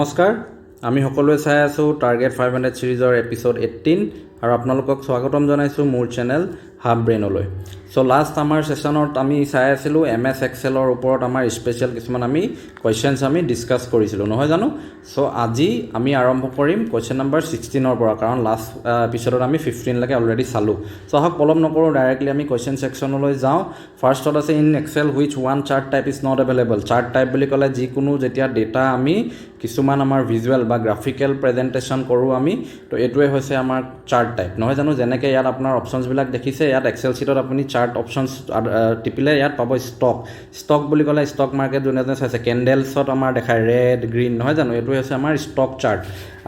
নমস্কাৰ আমি সকলোৱে চাই আছোঁ টাৰ্গেট 500 সিৰিজৰ এপিসোড 18 আৰু আপোনালোকক স্বাগতম জনাইছোঁ মোৰ চেনেল হাব ব্ৰেইনলৈ। সো লাষ্ট আমাৰ সেশনত আমি চাই আছিলোঁ MS এক্সেলৰ ওপৰত আমাৰ স্পেশাল কিছুমান আমি কোৱেশ্চনছ আমি ডিসকাস কৰিছিলোঁ নহয় জানো। সো আজি আমি আৰম্ভ কৰিম কোৱেশ্চন নম্বৰ 16 পৰা, কাৰণ লাষ্ট এপিসোডত আমি 15 লৈকে অলৰেডি চালোঁ। সো আহক পলম নকৰোঁ, ডাইৰেক্টলি আমি কোৱেশ্চন সেকশনলৈ যাওঁ। ফাৰ্ষ্টত আছে in Excel which one chart type is not available. Chart type বুলি ক'লে যিকোনো যেতিয়া ডেটা আমি কিছুমান আমাৰ ভিজুৱেল বা গ্ৰাফিকেল প্ৰেজেণ্টেশ্যন কৰোঁ আমি, তো এইটোৱে হৈছে আমাৰ চাৰ্ট টাইপ নহয় জানো। যেনেকৈ ইয়াত আপোনাৰ অপশ্যনছবিলাক দেখিছে, ইয়াত এক্সেল ছিটত আপুনি চাৰ্ট অপশ্যনছ টিপিলে ইয়াত পাব ষ্টক বুলি ক'লে ষ্টক মাৰ্কেট যোনে যোনে চাইছে কেণ্ডেলছত আমাৰ দেখায় ৰেড গ্ৰীণ নহয় জানো, এইটোৱে হৈছে আমাৰ ষ্টক চাৰ্ট।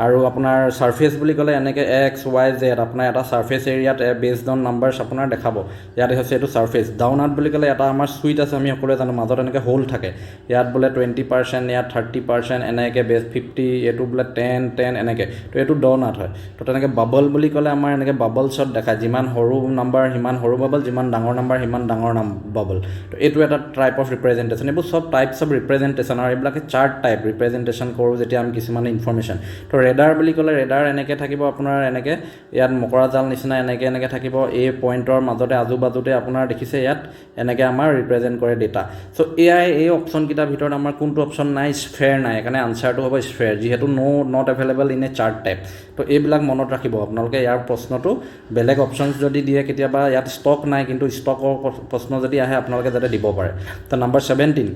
আৰু আপোনাৰ ছাৰ্ফেচ বুলি ক'লে এনেকৈ XYZ আপোনাৰ এটা ছাৰ্ফেচ এৰিয়াত বেছড অন নাম্বাৰছ আপোনাৰ দেখাব, ইয়াত হৈছে এইটো ছাৰ্ফেচ। ডাউন আউট বুলি ক'লে এটা আমাৰ চুইট আছে, আমি সকলোৱে জানো মাজত এনেকৈ হোল থাকে, ইয়াত বোলে 20%, ইয়াত 30%, এনেকৈ বেছ 50, এইটো বোলে 10 এনেকৈ, তো এইটো ডাউন আউট হয়। তো তেনেকৈ বাবল বুলি ক'লে আমাৰ এনেকৈ বাবলছত দেখায়, যিমান সৰু নাম্বাৰ সিমান সৰু বাবল, যিমান ডাঙৰ নাম্বাৰ সিমান ডাঙৰ বাবল। তো এইটো এটা টাইপ অফ ৰিপ্ৰেজেণ্টেশ্যন। এইবোৰ চব টাইপছ অফ ৰিপ্ৰেজেণ্টেশ্যন, আৰু এইবিলাকে চাৰ্ট টাইপ ৰিপ্ৰেজেণ্টেশ্যন কৰোঁ যেতিয়া আমি কিছুমান ইনফৰ্মেশ্যন। তো ৰেডাৰ বুলি ক'লে ৰেডাৰ এনেকৈ থাকিব আপোনাৰ, এনেকৈ ইয়াত মকৰা জাল নিচিনা এনেকৈ থাকিব, এই পইণ্টৰ মাজতে আজু বাজুতে আপোনাৰ দেখিছে ইয়াত এনেকৈ আমাৰ ৰিপ্ৰেজেণ্ট কৰে ডেটা। চ' এই অপশ্যনকেইটাৰ ভিতৰত আমাৰ কোনটো অপশ্যন নাই, স্ফেয়াৰ নাই, সেইকাৰণে আনচাৰটো হ'ব স্ফেয়াৰ, যিহেতু not available in a chart type. তো এইবিলাক মনত ৰাখিব আপোনালোকে। ইয়াৰ প্ৰশ্নটো বেলেগ অপশ্যনছ যদি দিয়ে কেতিয়াবা, ইয়াত ষ্টক নাই কিন্তু ষ্টকৰ প্ৰশ্ন যদি আহে আপোনালোকে যাতে দিব পাৰে। তো number 17,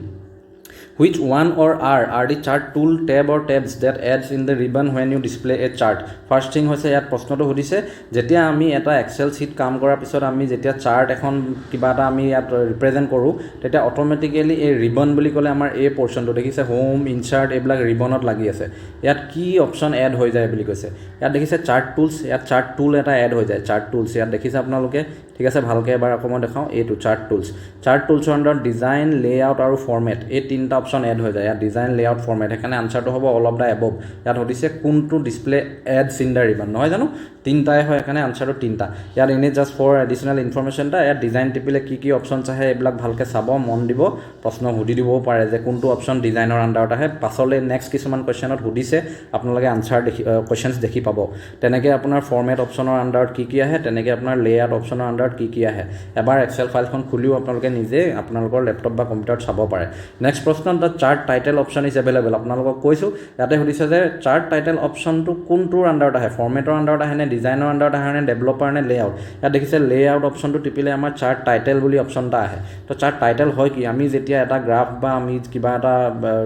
which one or are the chart tool, tab or tabs that adds in the ribbon when you display a chart? First thing হৈছে ইয়াত প্ৰশ্নটো সুধিছে, যেতিয়া আমি এটা এক্সেল ছিট কাম কৰাৰ পিছত আমি যেতিয়া চাৰ্ট এখন কিবা এটা আমি ইয়াত ৰিপ্ৰেজেণ্ট কৰোঁ, তেতিয়া অট'মেটিকেলি এই ৰিবন বুলি ক'লে আমাৰ এই পৰ্চনটো দেখিছে হোম ইনচাৰ্ট এইবিলাক ৰিবনত লাগি আছে। ইয়াত কি অপশ্যন এড হৈ যায় বুলি কৈছে, ইয়াত দেখিছে চাৰ্ট টুলছ, ইয়াত চাৰ্ট টুল এটা এড হৈ যায়, চাৰ্ট টুলছ ইয়াত দেখিছে আপোনালোকে। ঠিক আছে, ভালকৈ এবাৰ অকণমান দেখাওঁ, এইটো চাৰ্ট টুলছ। চাৰ্ট টুলছৰ আণ্ডাৰত ডিজাইন, লেআউট আৰু ফৰ্মেট, এই তিনিটা অপশ্যন এড হৈ যায় ইয়াত, ডিজাইন লেআউট ফৰ্মেট। সেইকাৰণে আনচাৰটো হ'ব অল অফ দ্য এবভ। ইয়াত সুধিছে কোনটো ডিছপ্লে এডছ ইন দ্য ৰিবন নহয় জানো, তিনিটাই হয়, সেইকাৰণে আনচাৰটো তিনিটা। ইয়াত এনেই জাষ্ট ফৰ এডিশ্যনেল ইনফৰ্মেশ্যন এটা, ইয়াত ডিজাইন টিপিলে কি অপশ্যনছ আহে এইবিলাক ভালকৈ চাব, মন দিব, প্ৰশ্ন সুধি দিবও পাৰে যে কোনটো অপশ্যন ডিজাইনৰ আণ্ডাৰত আহে। পাছলৈ নেক্সট কিছুমান কুৱেশ্যনত সুধিছে, আপোনালোকে আনচাৰ কুৱেশ্যনছ দেখি পাব। তেনেকৈ আপোনাৰ ফৰ্মেট অপশ্যনৰ আণ্ডাৰত কি আহে, তেনেকৈ আপোনাৰ লেআউট অপশ্যনৰ আণ্ডাৰত কি আহে। এবাৰ এক্সেল ফাইলখন খুলিও আপোনালোকে নিজে আপোনালোকৰ লেপটপ বা কম্পিউটাৰত চাব পাৰে। নেক্সট প্ৰশ্ন, the chart title option is available. আপোনালোকক কৈছোঁ, ইয়াতে সুধিছে যে চাৰ্ট টাইটেল অপশ্যনটো কোনটোৰ আণ্ডাৰত আহে, ফৰ্মেটৰ আণ্ডাৰত আহে নে ডিজাইনৰ আণ্ডাৰত আহে নে ডেভেলপাৰ নে লেআউট। ইয়াত দেখিছে লেআউট অপশ্যনটো টিপিলে আমাৰ চাৰ্ট টাইটেল বুলি অপশ্যন এটা আহে। তো চাৰ্ট টাইটেল হয় কি, আমি যেতিয়া এটা গ্ৰাফ বা আমি কিবা এটা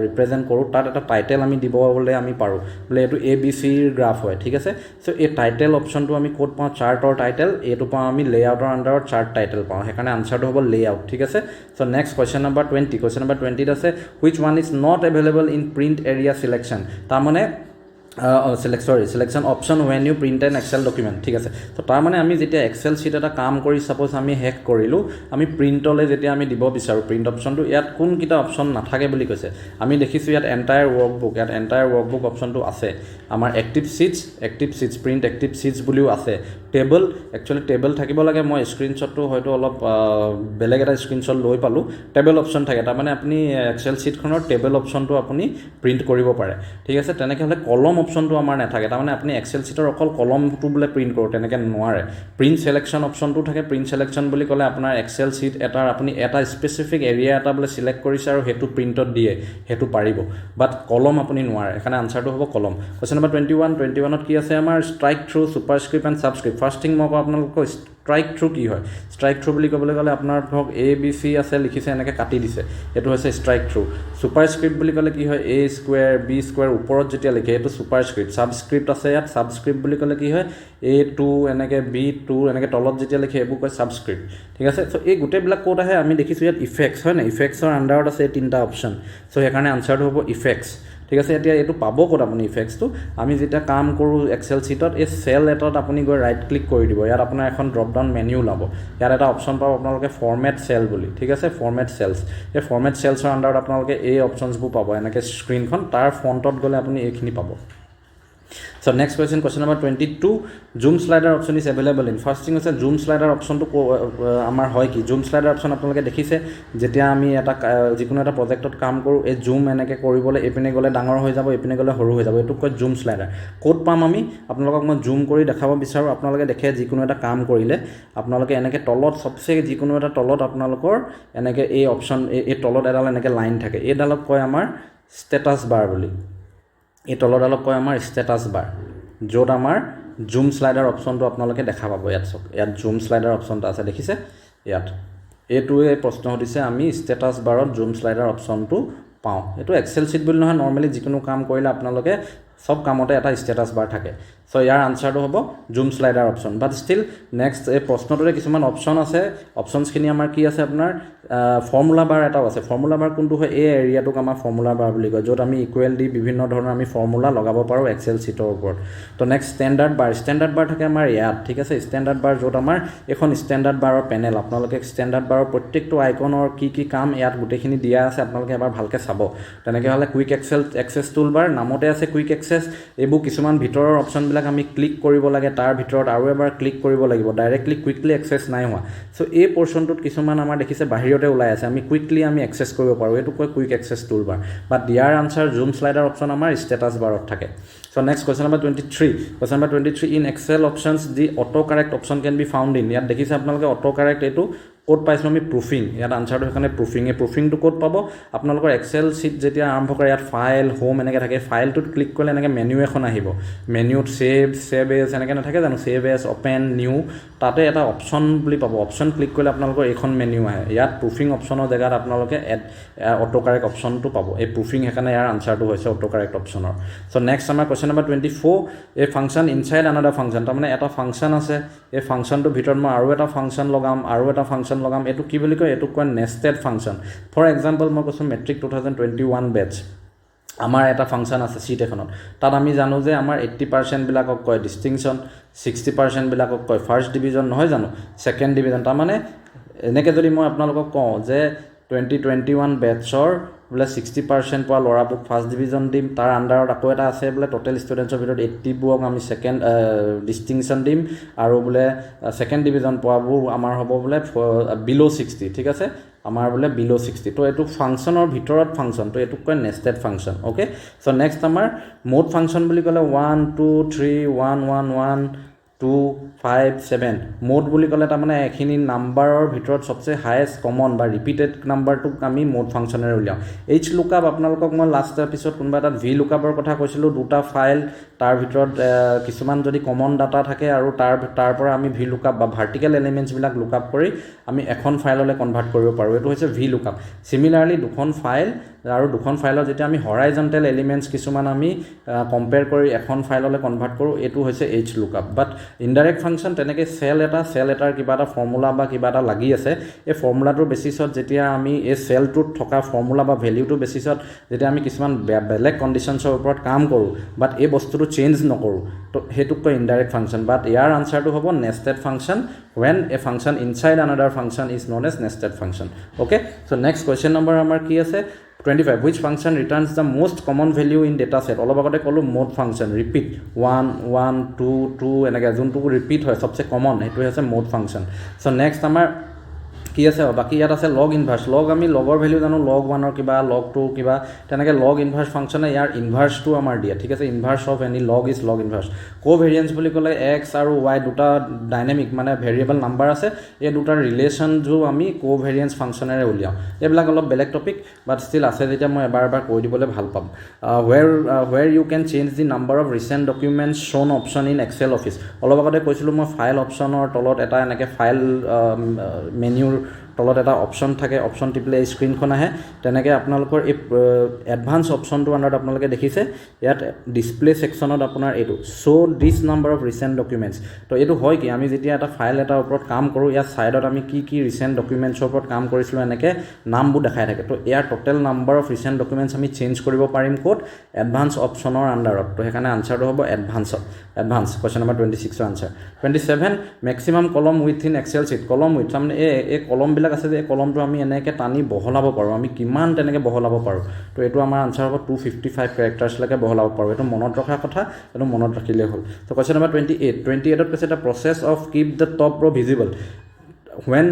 ৰিপ্ৰেজেণ্ট কৰোঁ, তাত এটা টাইটেল আমি দিবলৈ আমি পাৰোঁ, বোলে এইটো ABCৰ গ্ৰাফ হয়। ঠিক আছে, চ' এই টাইটেল অপশ্যনটো আমি ক'ত পাওঁ, চাৰ্টৰ টাইটেল, এইটো পাওঁ আমি লেআউটৰ আণ্ডাৰত চাৰ্ট টাইটেল পাওঁ, সেইকাৰণে আনচাৰটো হ'ব লেআউট। ঠিক আছে, চ' next question number 20। Question number 20ত আছে which one is not available in print area selection. তাৰমানে selection option when you print an Excel document. ঠিক আছে, তো তাৰমানে আমি যেতিয়া এক্সেল ছিট এটা কাম কৰি ছাপ'জ আমি শেষ কৰিলোঁ, আমি প্ৰিণ্টলৈ যেতিয়া আমি দিব বিচাৰোঁ প্ৰিণ্ট অপশ্যনটো, ইয়াত কোনকেইটা অপশ্যন নাথাকে বুলি কৈছে। আমি দেখিছোঁ ইয়াত এণ্টায়াৰ ৱৰ্কবুক, ইয়াত এণ্টায়াৰ ৱৰ্কবুক অপশ্যনটো আছে। আমাৰ active seats print active seats বুলিও আছে। টেবল, একচুৱেলি টেবল থাকিব লাগে, মই স্ক্ৰীনশ্বটটো হয়তো অলপ বেলেগ এটা স্ক্ৰীনশ্বট লৈ পালোঁ। টেবল অপশ্যন থাকে, তাৰমানে আপুনি এক্সেল ছিটখনৰ টেবল অপশ্যনটো আপুনি প্ৰিণ্ট কৰিব পাৰে। ঠিক আছে, তেনেকৈ হ'লে কলম অপশ্যনটো আমাৰ নাথাকে, তাৰমানে আপুনি এক্সেল ছিটৰ অকল কলমটো বোলে প্ৰিণ্ট কৰোঁ, তেনেকৈ নোৱাৰে। প্ৰিণ্ট ছিলেকশ্যন অপশ্যনটো থাকে। প্ৰিণ্ট ছিলেকশ্যন বুলি ক'লে আপোনাৰ এক্সেল ছিট এটাৰ আপুনি এটা স্পেচিফিক এৰিয়া এটা বোলে ছিলেক্ট কৰিছে আৰু সেইটো প্ৰিণ্টত দিয়ে, সেইটো পাৰিব, বাট কলম আপুনি নোৱাৰে, সেইকাৰণে আনচাৰটো হ'ব কলম। কুৱেশ্যন নম্বৰ 21ত কি আছে আমাৰ, strike through, superscript and subscript. First thing মই আপোনালোকক ষ্ট্ৰাইক থ্ৰু কি হয়। ষ্ট্ৰাইক থ্ৰু বুলি ক'বলৈ গ'লে আপোনাৰ ধৰক ABC আছে লিখিছে, এনেকৈ কাটি দিছে, এইটো হৈছে ষ্ট্ৰাইক থ্ৰু। ছুপাৰস্ক্ৰিপ্ট বুলি ক'লে কি হয়, A স্কুৱেৰ B স্কুৱেৰ ওপৰত যেতিয়া লিখে এইটো ছুপাৰস্ক্ৰিপ্ট। ছাবস্ক্ৰিপ্ট আছে ইয়াত, ছাবস্ক্ৰিপ্ট বুলি ক'লে কি হয়, A2 এনেকৈ B2 এনেকৈ তলত যেতিয়া লিখে এইবোৰ কয় ছাবস্ক্ৰিপ্ট। ঠিক আছে, চ' এই গোটেইবিলাক ক'ত আহে, আমি দেখিছোঁ ইয়াত ইফেক্টছ হয় নাই, ইফেক্টছৰ আণ্ডাৰত আছে এই তিনিটা অপশ্যন। চ' সেইকাৰণে আনচাৰটো হ'ব ইফেক্টছ। ঠিক আছে, এতিয়া এইটো পাব ক'ত আপুনি ইফেক্টছটো, আমি যেতিয়া কাম কৰোঁ এক্সেল ছিটত, এই চেল এটাত আপুনি গৈ ৰাইট ক্লিক কৰি দিব, ইয়াত আপোনাৰ এখন ড্ৰপ ডাউন মেনু ওলাব, ইয়াত এটা অপশ্যন পাব আপোনালোকে ফৰ্মেট চেল বুলি। ঠিক আছে, ফৰ্মেট চেলছ, এই ফৰ্মেট চেলছৰ আণ্ডাৰত আপোনালোকে এই অপশ্যনছবোৰ পাব, এনেকৈ স্ক্ৰীনখন, তাৰ ফ্ৰণ্টত গ'লে আপুনি এইখিনি পাব। So next question number 22, zoom slider option is available in. First thing is zoom slider option to আমাৰ হয় কি zoom slider option আপোনালোকে দেখিছে যেতিয়া আমি এটা যিকোনো এটা প্ৰজেক্টত কাম কৰো এই zoom এনেকে কৰিবলৈ এপিনে গলে ডাঙৰ হৈ যাব এপিনে গলে সৰু হৈ যাব এটো কয় zoom slider কোড পাম আমি আপোনালোকক মই zoom কৰি দেখাব বিচাৰো আপোনালোকে দেখে যিকোনো এটা কাম কৰিলে আপোনালোকে এনেকে তলত সবচে যিকোনো এটা তলত আপোনালোকৰ এনেকে এই অপচন এই তলত এডাল এনেকে লাইন থাকে এইডালক কয় আমাৰ স্ট্যাটাস বাৰ বুলি এই তলডালক কয় আমাৰ স্ট্যাটাস বাৰ য'ত আমাৰ জুম স্লাইডাৰ অপচনটো আপোনালোকে দেখা পাব ইয়াত জুম স্লাইডাৰ অপচনটো আছে দেখিছে ইয়াত এইটোৱে প্ৰশ্ন সুধিছে আমি স্ট্যাটাস বাৰত জুম স্লাইডাৰ অপচনটো পাওঁ এটো এক্সেল শীট বুলি নহয় নৰমালি যিকোনো কাম কৰিলে আপোনালোকে সব কামতে এটা স্ট্যাটাস বাৰ থাকে সো ইয়াৰ আনসাৰটো হ'ব zoom slider option but still next এই প্ৰশ্নটোৰে কিছুমান অপচন আছে অপচনছখিনি আমাৰ কি আছে আপোনাৰ ফৰ্মুলা বাৰ এটাও আছে ফৰ্মুলা বাৰ কোনটো হয় এই এৰিয়াটোক আমাৰ ফৰ্মুলা বাৰ বুলি কয় য'ত আমি ইকুৱেল দি বিভিন্ন ধৰণৰ আমি ফৰ্মুলা লগাব পাৰোঁ এক্সেল শীটৰ ওপৰত তো নেক্সট ষ্টেণ্ডাৰ্ড বাৰ থাকে আমাৰ ইয়াত ঠিক আছে ষ্টেণ্ডাৰ্ড বাৰ য'ত আমাৰ এখন ষ্টেণ্ডাৰ্ড বাৰৰ পেনেল আপোনালোকে ষ্টেণ্ডাৰ্ড বাৰৰ প্ৰত্যেকটো আইকনৰ কি কাম ইয়াত গোটেইখিনি দিয়া আছে আপোনালোকে এবাৰ ভালকৈ চাব তেনেকৈ হ'লে কুইক এক্সেছ টুল বাৰ নামতে আছে কুইক এক্সেছ এইবোৰ কিছুমান ভিতৰৰ অপচনবিলাক আমি ক্লিক কৰিব লাগে তাৰ ভিতৰত আৰু এবাৰ ক্লিক কৰিব লাগিব ডাইৰেক্টলি কুইকলি এক্সেছ নাই হোৱা সো এই পৰ্চনটোত কিছুমান আমাৰ দেখিছে বাহিৰতে ওলাই আছে আমি কুইকলি আমি এক্সেছ কৰিব পাৰোঁ এইটো কয় কুইক এক্সেছ টুল বাৰ বাট ইয়াৰ আনসাৰ জুম স্লাইডাৰ অপচন আমাৰ ষ্টেটাস বাৰত থাকে so next question number 23 in excel options the auto correct option can be found in ইয়াত দেখিছে আপোনালোকে অটো কাৰেক্ট এইটো কোড পাইছো আমি প্ৰুফিং ইয়াত আনসাৰটো এখানে প্ৰুফিং এই প্ৰুফিংটো কোড পাব আপোনালোকৰ এক্সেল শীট যেতিয়া আৰম্ভ কৰে ইয়াত ফাইল হোম এনেকে থাকে ফাইলটোত ক্লিক কৰিলে এনেকে মেনু এখন আহিব মেনুত সেভ এজ এনেকে নাথাকে জানো সেভ এজ ওপেন নিউ তাতে এটা অপচন বুলি পাব অপচন ক্লিক কৰিলে আপোনালোকৰ এখন মেনু আহে ইয়াত প্ৰুফিং অপচনৰ জেগাত আপোনালোকে অটো কাৰেক্ট অপচনটো পাব এই প্ৰুফিং এখানে ইয়াৰ আনসাৰটো হৈছে অটো কাৰেক্ট অপচনৰ সো নেক্সট আমাৰ question number 24 a function inside another function তাৰমানে এটা ফাংচন আছে এই ফাংচনটোৰ ভিতৰত মই আৰু এটা ফাংচন লগাম এটো কি বুলি কয় এটো কয় নেস্টেড ফাংচন ফৰ এক্সাম্পল মই কৈছো মেট্ৰিক 2021 বেচ আমাৰ এটা ফাংচন আছে শীট এখনত তাত আমি জানো যে আমাৰ 80% বিলাকক কয় ডিস্টিংশন 60% বিলাকক কয় ফাৰ্স্ট ডিভিজন নহয় জানো সেকেন্ড ডিভিজন তাৰমানে এনেকে যদি মই আপোনালোকক কওঁ যে 2021 বেচৰ বোলে 60% পোৱা লৰাবুক ফাৰ্স্ট ডিভিজন দিম তাৰ আন্ডাৰত আকৌ এটা আছে বোলে টোটাল ষ্টুডেন্টছৰ ভিতৰত 80 বুক আমি সেকেন্ড ডিস্টিংশন দিম আৰু বোলে সেকেন্ড ডিভিজন পোৱাবোৰ আমাৰ হ'ব বোলে বিলো 60 ঠিক আছে আমাৰ বোলে বিলো 60 তো এটো ফাংচনৰ ভিতৰত ফাংচন তো এটো কয় nested function okay so next আমাৰ মোড ফাংচন বুলি ক'লে 1 2 3 1 1 1 2 5 7 মোড বুলি ক'লে তাৰমানে এখিনি নাম্বাৰৰ ভিতৰত সবচে হাইয়েস্ট কমন বা ৰিপিটেড নাম্বাৰটোক আমি মোড ফাংচনেৰে উলিয়াও এইচ লুকআপ আপোনালোকক মই লাষ্ট এপিসোড কোনবা এটা ভি লুকআপৰ কথা কৈছিলো দুটা ফাইল তাৰ ভিতৰত কিছুমান যদি কমন ডাটা থাকে আৰু তাৰ পৰা আমি ভি লুকআপ বা ভাৰ্টিকেল এলিমেন্টছ বিলাক লুকআপ কৰি আমি এখন ফাইললৈ কনভাৰ্ট কৰিব পাৰো এটো হৈছে ভি লুকআপ সিমিলাৰলি দুখন ফাইল আৰু দুখন ফাইলৰ যেতিয়া আমি হৰাইজন্টেল এলিমেন্টছ কিছুমান আমি কম্পেয়াৰ কৰি এখন ফাইললৈ কনভাৰ্ট কৰো এটো হৈছে এইচ লুকআপ বাট ইনডাইৰেক্ট ফাংচন তেনেকৈ সেল এটাৰ কিবা এটা ফৰ্মুলা বা কিবা এটা লাগি আছে এই ফৰ্মুলাটোৰ বেসিছত যেতিয়া আমি এই সেলটোত থকা ফৰ্মুলা বা ভ্যালুটো বেসিছত যেতিয়া আমি কিছুমান বেলেগ কন্ডিশনছৰ ওপৰত কাম কৰো বাট এই বস্তুটো চেঞ্জ নকৰো তো হেতুক কয় ইনডাইৰেক্ট ফাংচন বাট ইয়াৰ আনসাৰটো হ'ব nested function when a function inside another function is known as nested function okay so next question number আমাৰ কি আছে 25 which function returns the most common value in data set অলপ আগতে কলো mode function repeat 1 1 2 2 এনেকে যোনটো repeat হয় সবচে কমন এটো হৈছে mode function so next আমাৰ কি আছে বাকি ইয়াত আছে log inverse log আমি লগৰ ভ্যালু জানো log 1 অৰ কিবা log 2 কিবা তেনেকে log inverse ফাংচনে ইয়াৰ ইনভাৰ্স টো আমাৰ দিয়া ঠিক আছে inverse of any log is log inverse covariance বুলি ক'লে x আৰু y দুটা ডাইনামিক মানে ভেৰিয়েবল নাম্বাৰ আছে এই দুটাৰ ৰিলেচন যো আমি কোভেৰিয়েন্স ফাংচনেৰে উলিয়াও এইবিলাক অলপ বেলেগ টপিক বাট ষ্টিল আছে যেতিয়া মই এবাৰ কৈ দিবলৈ ভাল পাম where you can change the number of recent documents shown option in excel office অলপ আগতে কৈছিলো মই ফাইল অপচনৰ তলত এটা এনেকে ফাইল মেনুৰ তলত এটা অপচন থাকে অপচন টিপলে স্ক্ৰিনখন আহে তেনেকে আপোনালোকৰ এই এডভান্স অপচনটো আন্ডাৰত আপোনালোকে দেখিছে ইয়াত ডিসপ্লে সেকশনত আপোনাৰ এটো show this number of recent documents তো এটো হয় কি আমি যেতিয়া এটা ফাইল এটা ওপৰত কাম কৰো ইয়াত সাইডত আমি কি ৰিসেন্ট ডকুমেন্টছৰ ওপৰত কাম কৰিছিলো এনেকে নামবোৰ দেখাই থাকে তো ইয়াৰ total number of recent documents আমি চেঞ্জ কৰিব পাৰিম কোড এডভান্স অপচনৰ আন্ডাৰত তো হেকানে আনসাৰটো হ'ব advance question number 26 answer 27 maximum column width in excel sheet column width মানে এই কলম বিলাক ভেলিউবিলাক আছে যে এই কলমটো আমি এনেকৈ টানি বহলাব পাৰোঁ, আমি কিমান তেনেকৈ বহলাব পাৰোঁ। তো এইটো আমাৰ আনচাৰ হ'ব 255 কেৰেক্টাৰ্ছলৈকে বহলাব পাৰোঁ। এইটো মনত ৰখাৰ কথা, এইটো মনত ৰাখিলেই হ'ল। তো কুৱেশ্যন নম্বৰ 28ত কৈছে the process of keep the top ৰ' visible when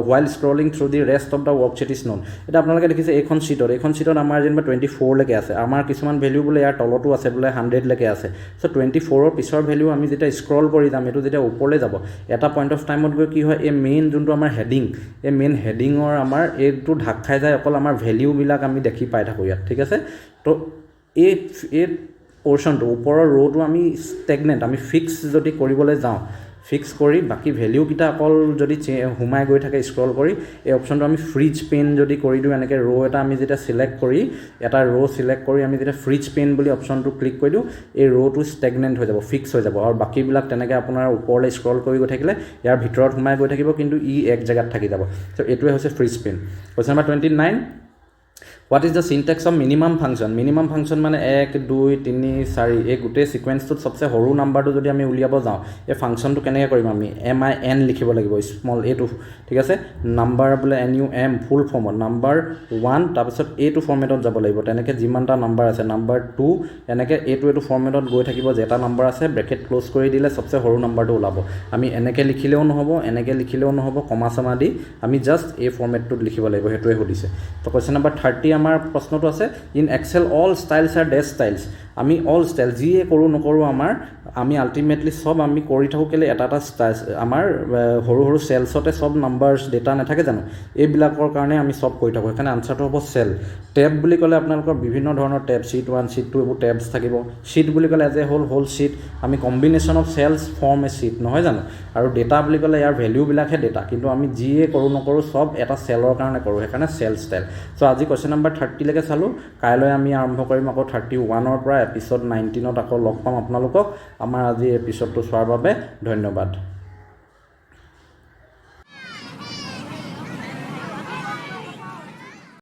while scrolling through the rest of the worksheet is known। এটা আপোনালোকে দেখিছে এইখন শ্বীটত আমাৰ যেনিবা 24 লৈকে আছে, আমাৰ কিছুমান ভেলিউ বোলে ইয়াৰ তলতো আছে বোলে 100 লৈকে আছে। চ' 24ৰ পিছৰ ভেলিউ আমি যেতিয়া স্ক্ৰল কৰি যাম, এইটো যেতিয়া ওপৰলৈ যাব, এটা পইণ্ট অফ টাইমত গৈ কি হয়, এই মেইন যোনটো আমাৰ হেডিং, এই মেইন হেডিঙৰ আমাৰ এইটো ঢাক খাই যায়, অকল আমাৰ ভেলিউবিলাক আমি দেখি পাই থাকোঁ ইয়াত, ঠিক আছে। তো এই পৰ্চনটো ওপৰৰ ৰ'টো আমি ষ্টেগনেণ্ট, আমি ফিক্স যদি কৰিবলৈ যাওঁ, ফিক্স কৰি বাকী ভেলিউকেইটা অকল যদি সোমাই গৈ থাকে স্ক্ৰল কৰি, এই অপশ্যনটো আমি ফ্ৰিজ পেন যদি কৰি দিওঁ, এনেকৈ এটা আমি যেতিয়া চিলেক্ট কৰি এটা চিলেক্ট কৰি আমি যেতিয়া ফ্ৰিজ পেন বুলি অপশ্যনটো ক্লিক কৰি দিওঁ, এই টো ষ্টেগনেণ্ট হৈ যাব, ফিক্স হৈ যাব, আৰু বাকীবিলাক তেনেকৈ আপোনাৰ ওপৰলৈ স্ক্ৰল কৰি গৈ থাকিলে ইয়াৰ ভিতৰত সোমাই গৈ থাকিব, কিন্তু এক জেগাত থাকি যাব। চ' এইটোৱে হৈছে freeze pane. Question number 29, what is the syntax of minimum function. Minimum function মানে 1 2 3 4 এই গোটেই ছিকুৱেঞ্চটোত চবচে সৰু নাম্বাৰটো যদি আমি উলিয়াব যাওঁ, এই ফাংচনটো কেনেকৈ কৰিম, আমি MIN লিখিব লাগিব, স্মল এটো, ঠিক আছে। নাম্বাৰ বোলে NUM ফুল ফৰ্মত, নাম্বাৰ 1 তাৰপিছত এইটো ফৰ্মেটত যাব লাগিব, তেনেকৈ যিমানটা নাম্বাৰ আছে, নাম্বাৰ 2 এনেকৈ এইটো ফৰ্মেটত গৈ থাকিব, যেটা নাম্বাৰ আছে ব্ৰেকেট ক্ল'জ কৰি দিলে চবচে সৰু নাম্বাৰটো ওলাব। আমি এনেকৈ লিখিলেও নহ'ব, এনেকৈ লিখিলেও নহ'ব, কমা চমা দি আমি জাষ্ট এই ফৰ্মেটটোত লিখিব লাগিব, সেইটোৱে সুধিছে। তো কুৱেশ্যন নম্বৰ 30 আমাৰ প্ৰশ্নটো আছে, in Excel all styles are dash styles. আমি অল ষ্টাইল যিয়ে কৰোঁ নকৰোঁ, আমি আল্টিমেটলি চব আমি কৰি থাকোঁ, কেলৈ এটা ষ্টাইল আমাৰ সৰু সৰু চেলছতে চব নাম্বাৰছ ডেটা নাথাকে জানো, এইবিলাকৰ কাৰণে আমি চব কৰি থাকোঁ, সেইকাৰণে আনচাৰটো হ'ব চেল। টেব বুলি ক'লে আপোনালোকৰ বিভিন্ন ধৰণৰ টেব, শ্বীট 1 শ্বীট 2 এইবোৰ টেবছ থাকিব। শ্বীট বুলি ক'লে এজ এ হোল শ্বীট, আমি combination of cells form a sheet, নহয় জানো। আৰু ডেটা বুলি ক'লে ইয়াৰ ভেলিউবিলাকহে ডেটা, কিন্তু আমি যিয়ে কৰোঁ নকৰোঁ চব এটা চেলৰ কাৰণে কৰোঁ, সেইকাৰণে চেল ষ্টাইল। চ' আজি কুৱেশ্যন নম্বৰ 30লৈকে চালোঁ, কাইলৈ আমি আৰম্ভ কৰিম আকৌ 31ৰ পৰা এপিছড 19ত আকৌ লগ পাম আপোনালোকক। আমাৰ আজি এপিছডটো চোৱাৰ বাবে ধন্যবাদ।